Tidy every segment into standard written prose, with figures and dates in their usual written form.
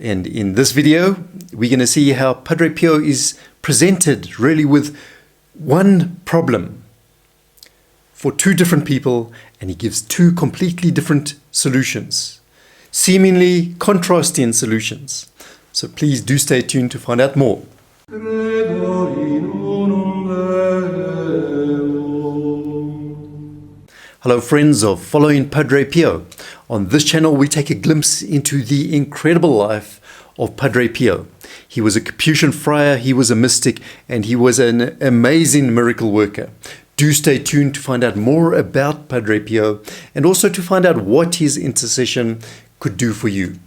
And in this video, we're going to see how Padre Pio is presented really with one problem for two different people, and he gives two completely different solutions, seemingly contrasting solutions. So please do stay tuned to find out more. Hello friends of Following Padre Pio. On this channel we take a glimpse into the incredible life of Padre Pio. He was a Capuchin friar, he was a mystic, and he was an amazing miracle worker. Do stay tuned to find out more about Padre Pio and also to find out what his intercession could do for you.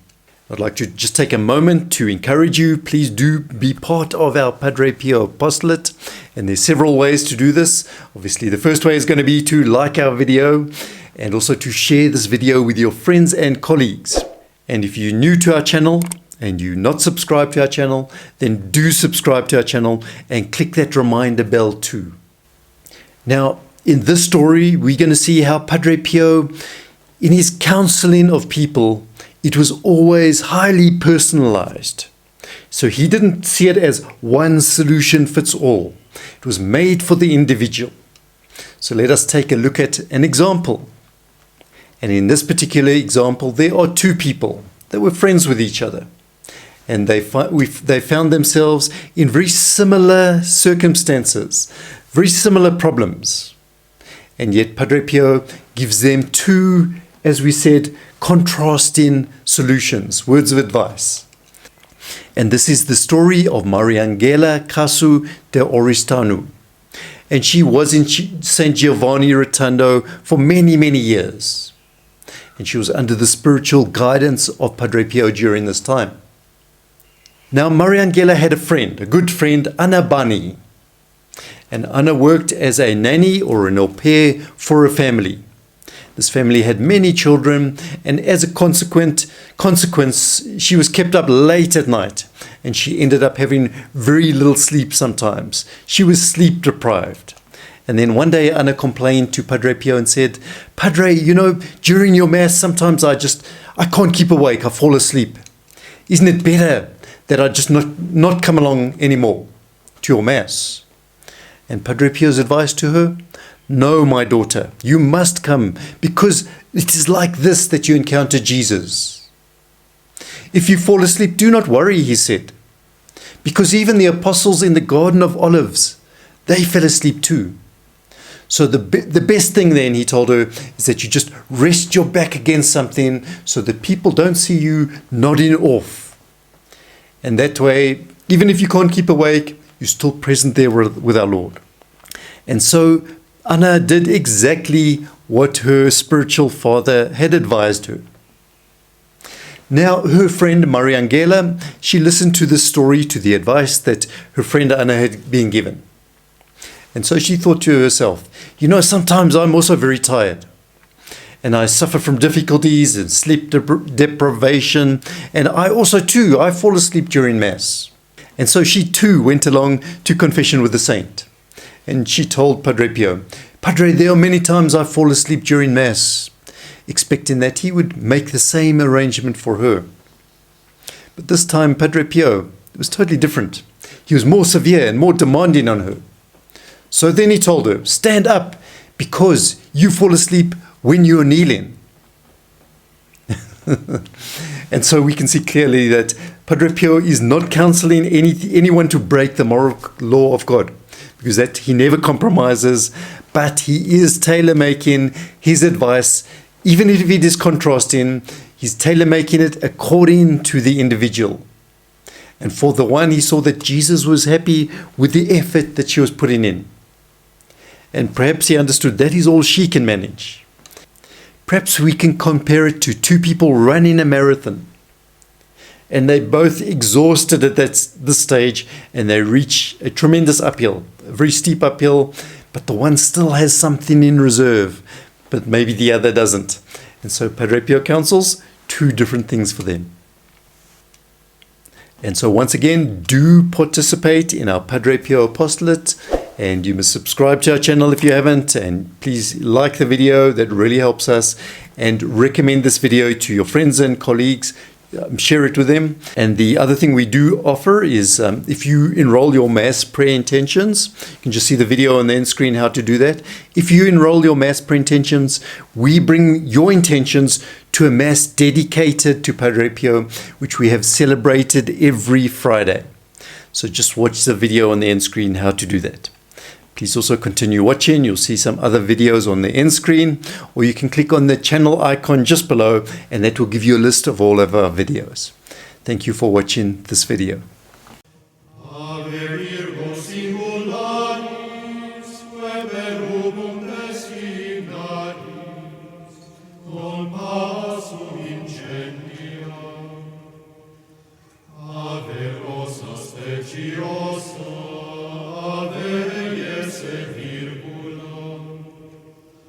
I'd like to just take a moment to encourage you. Please do be part of our Padre Pio apostolate, and there's several ways to do this. Obviously, the first way is going to be to like our video and also to share this video with your friends and colleagues. And if you're new to our channel and you're not subscribed to our channel, then do subscribe to our channel and click that reminder bell too. Now, in this story, we're going to see how Padre Pio, in his counseling of people, it was always highly personalized. So he didn't see it as one solution fits all. It was made for the individual. So let us take a look at an example. And in this particular example, there are two people that were friends with each other. And they found themselves in very similar circumstances, very similar problems. And yet Padre Pio gives them two, as we said, contrasting solutions, words of advice. And this is the story of Mariangela Casu de Oristanu. And she was in St. Giovanni Rotondo for many, many years. And she was under the spiritual guidance of Padre Pio during this time. Now Mariangela had a friend, a good friend, Anna Bani. And Anna worked as a nanny or an au pair for a family. This family had many children, and as a consequence, she was kept up late at night, and she ended up having very little sleep sometimes. She was sleep deprived. And then one day Anna complained to Padre Pio and said, "Padre, during your Mass sometimes I can't keep awake, I fall asleep. Isn't it better that I just not come along anymore to your Mass?" And Padre Pio's advice to her, "No, my daughter, you must come, because it is like this that you encounter Jesus. If you fall asleep, do not worry," he said, "because even the apostles in the Garden of Olives, they fell asleep too. So the best thing then," he told her, "is that you just rest your back against something so that people don't see you nodding off. And that way, even if you can't keep awake, you're still present there with our Lord." And so Anna did exactly what her spiritual father had advised her. Now her friend Mariangela, she listened to this story, to the advice that her friend Anna had been given. And so she thought to herself, sometimes I'm also very tired. And I suffer from difficulties and sleep deprivation. And I fall asleep during Mass. And so she too went along to confession with the saint. And she told Padre Pio, "Padre, there are many times I fall asleep during Mass," expecting that he would make the same arrangement for her. But this time Padre Pio was totally different. He was more severe and more demanding on her. So then he told her, "Stand up, because you fall asleep when you are kneeling." And so we can see clearly that Padre Pio is not counseling anyone to break the moral law of God, because that he never compromises, but he is tailor-making his advice. Even if it is contrasting, he's tailor-making it according to the individual. And for the one, he saw that Jesus was happy with the effort that she was putting in. And perhaps he understood that is all she can manage. Perhaps we can compare it to two people running a marathon. And they both exhausted at this stage, and they reach a tremendous uphill, a very steep uphill, but the one still has something in reserve, but maybe the other doesn't. And so Padre Pio counsels two different things for them. And so once again, do participate in our Padre Pio apostolate, and you must subscribe to our channel if you haven't, and please like the video, that really helps us, and recommend this video to your friends and colleagues share it with them. And the other thing we do offer is if you enroll your Mass prayer intentions, you can just see the video on the end screen how to do that. If you enroll your Mass prayer intentions, we bring your intentions to a Mass dedicated to Padre Pio, which we have celebrated every Friday. So just watch the video on the end screen how to do that. Please also continue watching. You'll see some other videos on the end screen, or you can click on the channel icon just below, and that will give you a list of all of our videos. Thank you for watching this video.